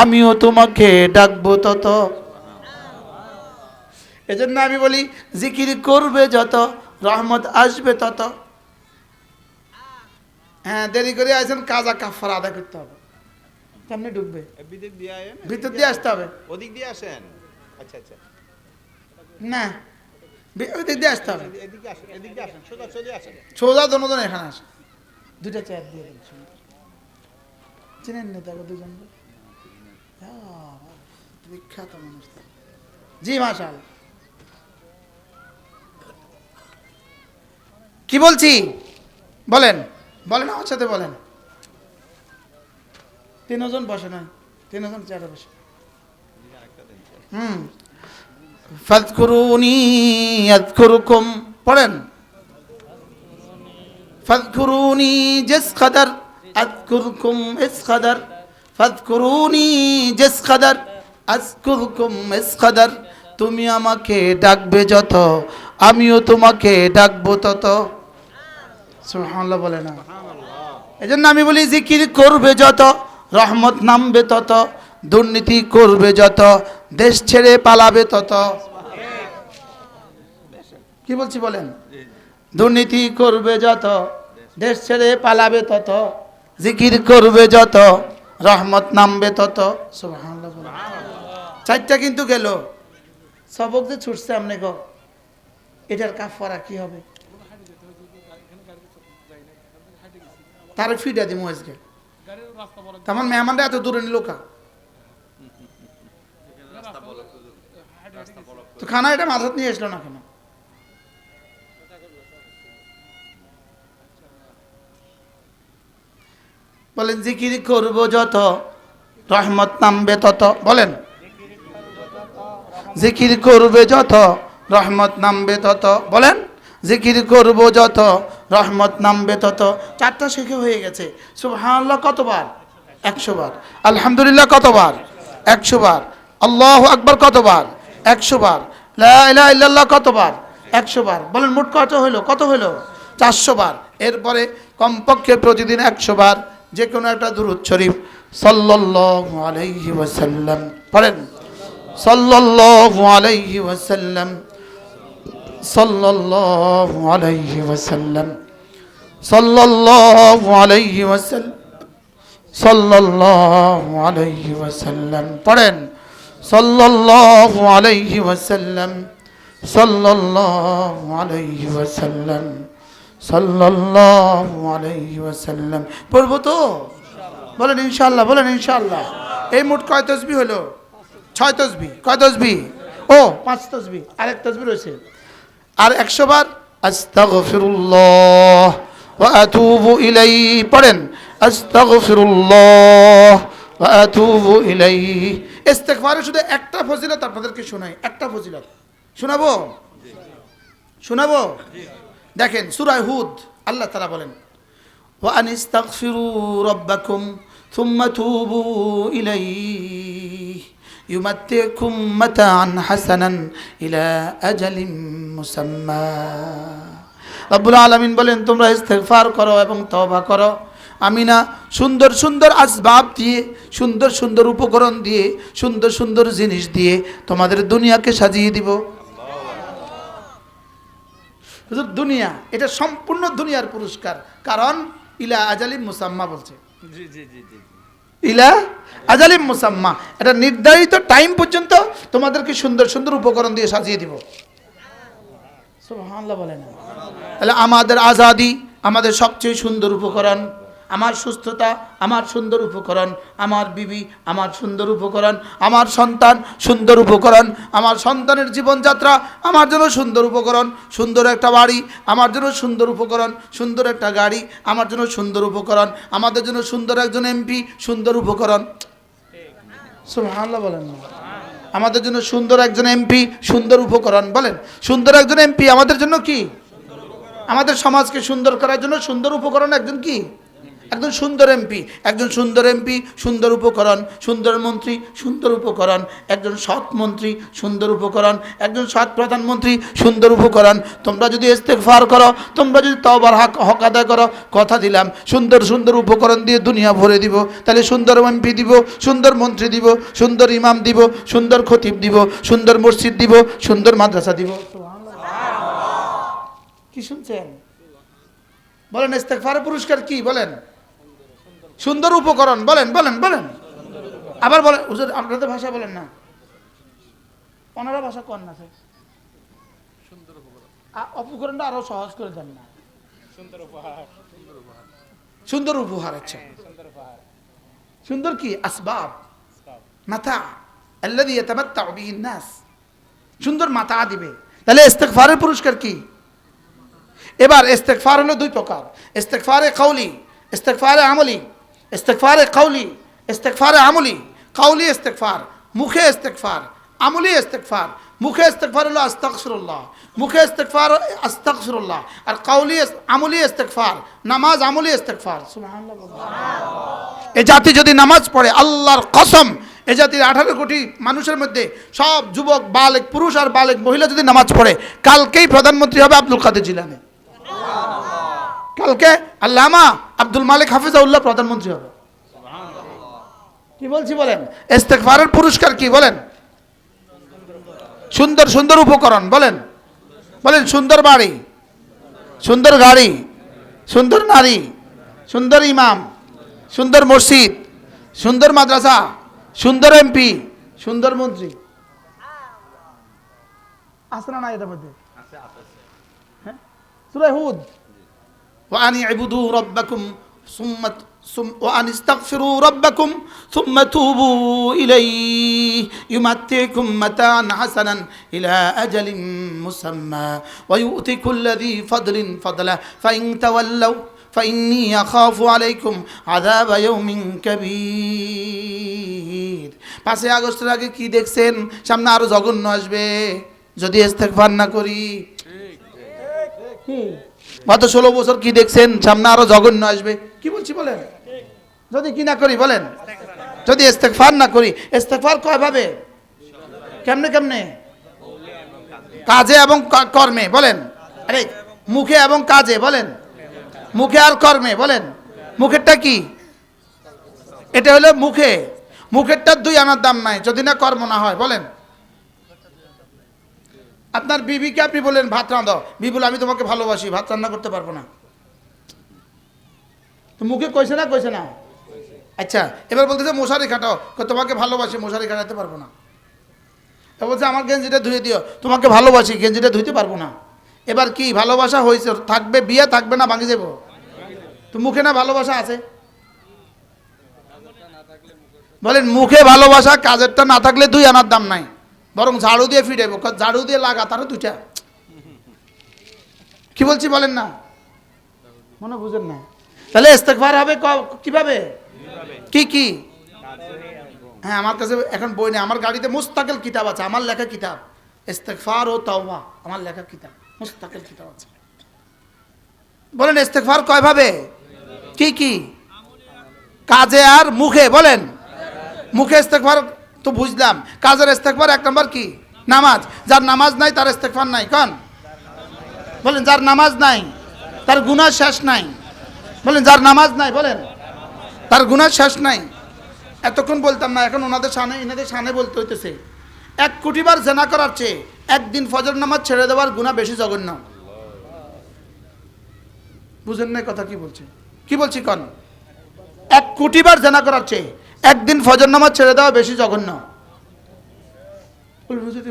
আমিও তোমাকে ডাকবো তত। এজন্য আমি বলি জিকির করবে যত রহমত আসবে তত। হ্যাঁ দেরি করে আসেন, কাজা কাফারা আদায় করতে হবে। কেমনে ঢুকবে? ভিতর দিয়ে আসতে হবে। ওদিক দিয়ে আসেন। আচ্ছা আচ্ছা, না ওই দিক দিয়ে আসতে হবে। এদিকে আসেন, এদিকে আসেন, সোজা চলে আসেন। সোজা দনোজন এখানে আসে, দুইটা চেয়ার দিয়ে দেন। চিনেন না তাকে দুজন? বিখ্যাত মানুষ। জি মাশাআল্লাহ। কি বলছি বলেন, বলেন আমার সাথে বলেন। 3 জন বসে না, 3 জন চেয়ারে বসে। ফাযকুরুনি আযকুরুকুম, পড়েন। ফাযকুরুনি জিস কদর আযকুরকুম ইস কদর, ফাযকুরুনি জিস কদর আযকুরকুম ইস কদর, তুমি আমাকে ডাকবে যত আমিও তোমাকে ডাকবো তত। সুবহানাল্লাহ বলে না? এজন্য আমি বলি জিকির করবে যত রহমত নামবে তত, দুর্নীতি করবে যত দেশ ছেড়ে পালাবে তত। কি বলছি বলেন? দুর্নীতি করবে যত দেশ ছেড়ে পালাবে তত, জিকির করবে যত রহমত নামবে তত। সুবহানাল্লাহ। চারটা কিন্তু গেল, সবক যে ছুটছে আপনি গো, এটার কাফারা কি হবে? তার ফিডা দিমু আজকে, তেমন মেহমানরা এত দূরে নিল কা তো খানা এটা মাথাত নিয়ে আসলো না কেন? বলেন জিকির করবো যত রহমত নামবে তত। বলেন জিকির করবে যত রহমত নামবে তত। বলেন জিকির করবো যত রহমত নামবে তত। চারটা শিখে হয়ে গেছে। সুবহানাল্লাহ কতবার? 100 বার। আলহামদুলিল্লাহ কতবার? 100 বার। আল্লাহু আকবার কতবার? 100 বার। লা ইলাহা ইল্লাল্লাহ কতবার? 100 বার। বলেন মোট কত হলো? কত হলো? 400 বার। এরপরে কমপক্ষে প্রতিদিন 100 বার যে কোনো একটা দুরূদ শরীফ সাল্লাল্লাহু আলাইহি ওয়াসাল্লাম পড়েন। সাল্লাল্লাহু আলাইহি ওয়াসাল্লাম, সাল্লাল্লাহু আলাইহি ওয়াসাল্লাম, সাল্লাল্লাহু আলাইহি ওয়াসাল্লাম, সাল্লাল্লাহু আলাইহি ওয়াসাল্লাম পড়েন। সাল্লাল্লাহু আলাইহি ওয়াসাল্লাম, সাল্লাল্লাহু আলাইহি ওয়াসাল্লাম, সাল্লাল্লাহু আলাইহি ওয়াসাল্লাম। পড়বো তো? বলেন ইনশাআল্লাহ। বলেন ইনশাআল্লাহ। এই মোট কয় তাসবিহ হলো? 6 তাসবিহ। কয় তাসবিহ? ও 5 তাসবিহ। আরেক তাসবিহ রয়েছে। আর 100 বার আস্তাগফিরুল্লাহ ওয়া আতুবু ইলাইহি পড়েন। আস্তাগফিরুল্লাহ ওয়া আতুবু ইলাইহি। ইস্তিগফারে শুধু একটা ফজিলত আপনাদেরকে শোনাই, একটা ফজিলত শোনাবো। শোনাবো? দেখেন সূরা হুদ আল্লাহ তাআলা বলেন ওয়া আনিস্তাগফিরু রাব্বাকুম থুম্মা তুবু ইলাইহি ইউমাত্তিকুম মাতাআন হাসানান ইলা আজালিম মুসাম্মা। রব্বুল আলামিন বলেন তোমরা ইস্তিগফার করো এবং তওবা করো, আমি না সুন্দর সুন্দর আসবাব দিয়ে, সুন্দর সুন্দর উপকরণ দিয়ে, সুন্দর সুন্দর জিনিস দিয়ে তোমাদের দুনিয়াকে সাজিয়ে দিব। দুনিয়া এটা সম্পূর্ণ দুনিয়ার পুরস্কার, কারণ ইলা আজালিম মুসাম্মা বলছে। জি জি জি জি। ইলা আজালিম মুসাম্মা, এটা নির্ধারিত টাইম পর্যন্ত তোমাদেরকে সুন্দর সুন্দর উপকরণ দিয়ে সাজিয়ে দিব। সুবহানাল্লাহ বলেন। তাহলে আমাদের আজাদি আমাদের সবচেয়ে সুন্দর উপকরণ, আমার সুস্থতা আমার সুন্দর উপকরণ, আমার বিবি আমার সুন্দর উপকরণ, আমার সন্তান সুন্দর উপকরণ, আমার সন্তানের জীবনযাত্রা আমার জন্য সুন্দর উপকরণ, সুন্দর একটা বাড়ি আমার জন্য সুন্দর উপকরণ, সুন্দর একটা গাড়ি আমার জন্য সুন্দর উপকরণ, আমাদের জন্য সুন্দর একজন এমপি সুন্দর উপকরণ। সুবহানাল্লাহ বলেন না। আমাদের জন্য সুন্দর একজন এমপি সুন্দর উপকরণ। বলেন সুন্দর একজন এমপি আমাদের জন্য কি? আমাদের সমাজকে সুন্দর করার জন্য সুন্দর উপকরণ একজন কি? একজন সুন্দর এমপি। একজন সুন্দর এমপি সুন্দর উপকরণ, সুন্দর মন্ত্রী সুন্দর উপকরণ, একজন সৎ মন্ত্রী সুন্দর উপকরণ, একজন সৎ প্রধানমন্ত্রী সুন্দর উপকরণ। তোমরা যদি ইস্তেগফার করো, তোমরা যদি তওবার হক আদায় করো, কথা দিলাম সুন্দর সুন্দর উপকরণ দিয়ে দুনিয়া ভরে দিব। তাহলে সুন্দর এমপি দিব, সুন্দর মন্ত্রী দিব, সুন্দর ইমাম দিব, সুন্দর খতিব দিব, সুন্দর মসজিদ দিব, সুন্দর মাদ্রাসা দিব। কি শুনছেন? বলেন ইস্তেগফারের পুরস্কার কি? বলেন সুন্দর উপকরণ। বলেন বলেন বলেন। আবার বলেন হুজুর আপনাদের ভাষা বলেন না, ওনারা ভাষা কোন না স্যার? সুন্দর উপকরণ। উপকরণটা আরো সহজ করে দেন না। সুন্দর উপহার। সুন্দর উপহার। আচ্ছা সুন্দর কি? আসবাব, মাতা আল্লাযী ইয়াতামাত্তাউ বিহি الناس। সুন্দর মাতা দিবে। তাহলে ইস্তেগফারের পুরস্কার কি? এবার ইস্তেগফার হলো দুই প্রকার, ইস্তেগফারে কওলি, ইস্তেগফারে আমলি। ইস্তেগফারে কওলি, ইস্তেগফারে আমলি। কওলি ইস্তেগফার, মুখে ইস্তেগফার, আমলি ইস্তেগফার। মুখে ইস্তেগফার হলো আস্তাগফিরুল্লাহ, মুখে ইস্তেগফার আস্তাগফিরুল্লাহ, আর কওলি আমলি ইস্তেগফার, নামাজ আমলি ইস্তেগফার। সুবহানাল্লাহ। এই জাতি যদি নামাজ পড়ে, আল্লাহর কসম এই জাতির 18 কোটি মানুষের মধ্যে সব যুবক বালেক পুরুষ আর বালেক মহিলা যদি নামাজ পড়ে, কালকেই প্রধানমন্ত্রী হবে আব্দুল কাদের জিলানী। কালকে আল্লামা আব্দুল মালিক হাফিজাউল্লাহ প্রধানমন্ত্রী হবে। কি বলছি বলেন? ইস্তেগফারের পুরস্কার কি বলেন? সুন্দর সুন্দর উপকরণ বলেন, বলেন সুন্দর বাড়ি, সুন্দর গাড়ি, সুন্দর নারী, সুন্দর ইমাম, সুন্দর মসজিদ, সুন্দর মাদ্রাসা, সুন্দর এমপি, সুন্দর মন্ত্রী। আছে না এটার মধ্যে? হ্যাঁ, সূরা হুদ, ওয়া আনি ইবুদু রাব্বাকুম وأن استغفروا ربكم ثم توبوا إليه يمتعكم متاعا حسنا إلى أجل مسمى ويؤتي كل ذي فضل فضله فإن تولوا فإني أخاف عليكم عذاب يوم كبير। 5 আগস্টের আগে কি দেখছেন? সামনে আরো জঘন্য আসবে যদি ইস্তেগফার না করি। গত 16 বছর কি দেখছেন? সামনে আরো জঘন্য আসবে। কি বলছি বলেন? যদি কি না করি বলেন, যদি ইস্তেগফার না করি। ইস্তেগফার কয় ভাবে, কেমনে কেমনে? কাজে এবং কর্মে বলেন। আরে মুখে এবং কাজে বলেন, মুখে আর কর্মে বলেন। মুখেরটা কি? এটা হলো মুখে, মুখেরটার 2 আনার দাম নাই যদি না কর্ম না হয় বলেন। আপনার বিবিকে আপনি বলেন ভাত রাঁধো, বিবি বলে আমি তোমাকে ভালোবাসি, ভাত রান্না করতে পারবো না। তো মুখে কইছে না কইছে না? আচ্ছা, এবার বলতেছে মশারি খাটাও, তোমাকে ভালোবাসি, মশারি খাটাতে পারবো না। তা বলছে আমার গেঞ্জিটা ধুয়ে দিও, তোমাকে ভালোবাসি, গেঞ্জিটা ধুইতে পারবো না। এবার কি ভালোবাসা হয়েছে? থাকবে, বিয়ে থাকবে না ভাঙে যাবো? তো মুখে না ভালোবাসা আছে বলেন। মুখে ভালোবাসা, কাজেরটা না থাকলে 2 আনার দাম নাই, বরং ঝাড়ু দিয়ে ফিরাইবো, ঝাড়ু দিয়ে লাগা তারও 2টা। কি বলছি বলেন না? মনে বুঝেন না? তাহলে ইস্তেগফার হবে কিভাবে? কি কি? হ্যাঁ, আমার কাছে এখন বই নেই, আমার গাড়িতে মুস্তাকিল কিতাব আছে, আমার লেখা কিতাব ইস্তেগফার ও তাওবা, আমার লেখা কিতাব মুস্তাকিল কিতাব আছে। বলেন ইস্তেগফার কয় ভাবে? কি কি? কাজে আর মুখে বলেন। মুখে ইস্তেগফার তো বুঝলাম, কাজের ইস্তেগফার 1 নম্বর কি? নামাজ। যার নামাজ নাই তার ইস্তেগফার নাই। কোন বলেন? যার নামাজ নাই তার গুনাহ শেষ নাই। বলেন যার নামাজ নাই বলেন তার গুনাহ শেষ নাই। এতক্ষণ বলতাম না, এখন ওনাদের সামনে এনাদের সামনে বলতে হইতেছে। 1 কোটি বার জেনা করার চেয়ে একদিন ফজর নামাজ ছেড়ে দেওয়ার গুনাহ বেশি জঘন্য। বুঝেন না কথা কি বলছি? কি বলছি কোন? 1 কোটি বার জেনা করার চেয়ে একদিন ফজর নামাজ ছেড়ে দেওয়া বেশি জঘন্য।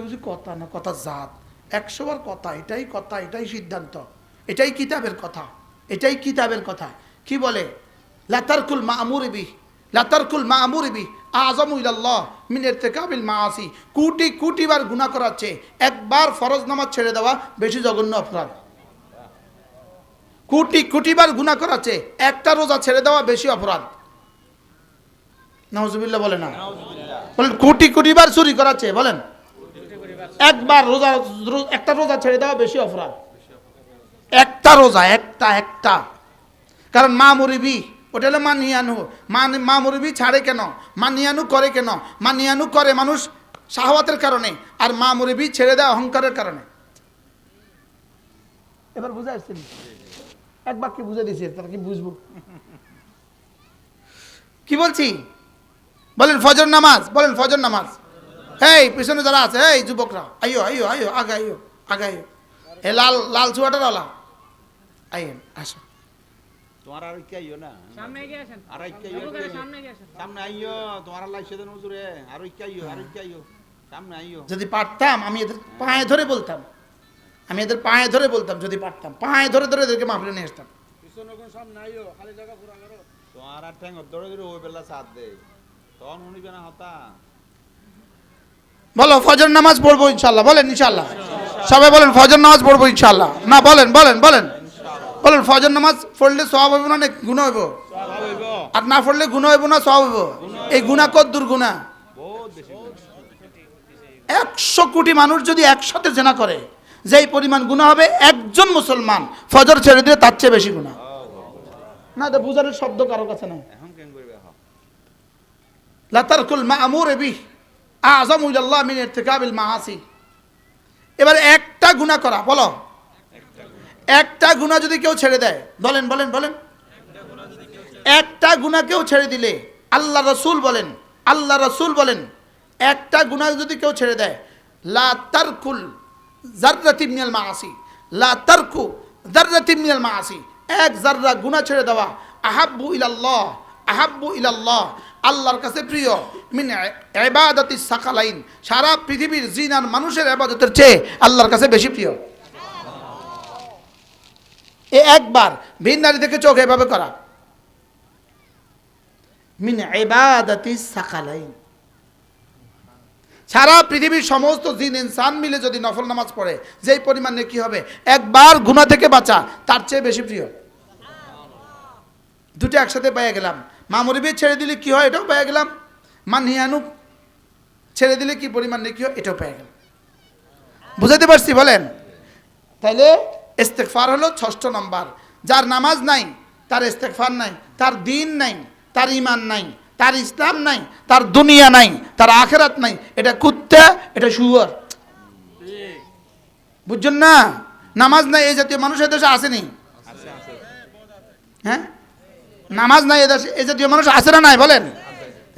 বুঝি কথা না, কথা জাত 100 বার কথা, এটাই কথা, এটাই সিদ্ধান্ত, এটাই কিতাবের কথা, এটাই কিতাবের কথা। কি বলে? লাতারকুল মা'মুরি বিহি, লাতারকুল মা'মুরি বিহি আযমু ইলাল্লাহ মিন ইরতিকাবিল মাআসি। কোটি কোটি বার গুনাহ করার চেয়ে একবার ফরজ নামাজ ছেড়ে দেওয়া বেশি জঘন্য অপরাধ। কোটি কোটি বার গুনাহ করার চেয়ে একটা রোজা ছেড়ে দেওয়া বেশি অপরাধ। নাউজুবিল্লাহ বলে না? বলেন কোটি কোটি বার চুরি করার চেয়ে বলেন একবার রোজা, একটা রোজা ছেড়ে দেওয়া বেশি অপরাধ। একটা রোজা, একটা। কারণ মা মুরিবি ওটা হলো মানিয়ানু। মা মুরিবি ছাড়ে কেন? মানিয়ানু করে কেন? মানিয়ানু করে মানুষ শাহওয়াতের কারণে, আর মা মুরিবি ছেড়ে দেয় অহংকারের কারণে। এবার বুঝে আসছেন? এক বাক্যে বুঝে দিয়েছে, তারা কি বুঝবো? কি বলছি বলেন? ফজর নামাজ বলেন, ফজর নামাজ। এই পিছনে যারা আছে, এই যুবকরা, আইয়ো আইয়ো আইয়ো, আগে আইয়ো, আগে আইয়ো। এ লাল লাল চুয়াটার ওলা আইয়েন, আসো। তোমার আর কি আইও না, সামনে এগিয়ে আসেন, আর কি আইও, সামনে এগিয়ে আসেন, সামনে আইও, তোমার আল্লাহ সেদিন হুজুরে আর কি আইও, আর কি আইও, সামনে আইও। যদি পারতাম আমি এদের পায়ে ধরে বলতাম, আমি এদের পায়ে ধরে বলতাম, যদি পারতাম পায়ে ধরে ধরে এদেরকে মাহফিলে নিয়ে আসতাম। পিছনে কোন সামনে আইও, খালি জায়গা পুরা করো। তোমার আর ঠ্যাং ধরে ধরে ওই বেলা সাথ দে, তখন উনিবে না হতা। বলো ফজর নামাজ পড়বো ইনশাআল্লাহ, বলেন ইনশাআল্লাহ। সবাই বলেন ফজর নামাজ পড়বো ইনশাআল্লাহ। না বলেন বলেন বলেন বলেন ফজর নামাজ পড়লে সওয়াব হবে না গুনাহ হবে? আর না পড়লে গুনাহ হবে না সওয়াব হবে? এই গুনাহ কত দূর গুনাহ? বহুত বেশি। 100 কোটি মানুষ যদি একসাথে জেনা করে যেই পরিমাণ গুনাহ হবে, একজন মুসলমান ফজর ছেড়ে দিলে তার চেয়ে বেশি গুনাহ। না তো বুঝানোর শব্দ কারো কাছে নাই। এখন কেন করবে? লাতারকুল মা'মুর বিহি আযমু ইলাল্লাহ মিন ইরতিকাবিল মাআসি। এবার একটা গুনাহ করা, বলো একটা গুনাহ যদি কেউ ছেড়ে দেয়, বলেন বলেন বলেন, একটা গুনাহকেও ছেড়ে দিলে আল্লাহ রসুল বলেন একটা গুনাহ যদি কেউ ছেড়ে দেয়, লা তারকুল যাররাতিন মিনাল মাআসি, লা তারকু যাররাতিন মিনাল মাআসি, এক যাররা গুনাহ ছেড়ে দেওয়া, আহাব্বু ইলাল্লাহ, আল্লাহর কাছে প্রিয়, মিন ইবাদাতিস সাকালাইন, সারা পৃথিবীর জিন আর মানুষের ইবাদতের চেয়ে আল্লাহর কাছে বেশি প্রিয়। এ একবার ভিন নারী থেকে চোখ এভাবে করা, মিন ইবাদাতিস সাকালাইন। সারা পৃথিবীর সমস্ত জিন ইনসান মিলে যদি নফল নামাজ পড়ে যেই পরিমাণে কি হবে, একবার গুনাহ থেকে বাঁচা তার চেয়ে বেশি প্রিয়। দুটো একসাথে পেয়ে গেলাম। মামুরিবি ছেড়ে দিলে কি হয়, এটাও পেয়ে গেলাম। মানহিয়ানু ছেড়ে দিলে কি পরিমাণ নেকি হয়, এটাও পেয়ে গেলাম। বুঝাতে পারছি বলেন? তাইলে ইস্তেগফার হলো ৬ষ্ঠ নম্বর। যার নামাজ নাই, তার ইস্তেগফার নাই, তার দিন নাই, তার ঈমান নাই, তার ইসলাম নাই, তার দুনিয়া নাই, তার আখিরাত নাই, এটা কুত্তা, এটা শুয়োর। বুঝছেন না? নামাজ নাই এই জাতীয় মানুষ এদেশে আসেনি। হ্যাঁ, নামাজ নাই এদেশে এই জাতীয় মানুষ আছে না নাই বলেন?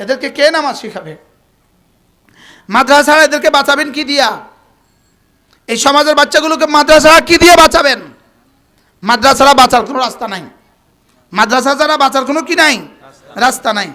এদেরকে কে নামাজ শিখাবে? মাদ্রাসা এদেরকে বাঁচাবেন কি দিয়া? এই সমাজের বাচ্চাগুলোকে মাদ্রাসা কি দিয়ে বাঁচাবেন? মাদ্রাসা বাঁচার কোনো রাস্তা নাই। মাদ্রাসা ছাড়া বাঁচার কোনো কি নাই, রাস্তা নাই।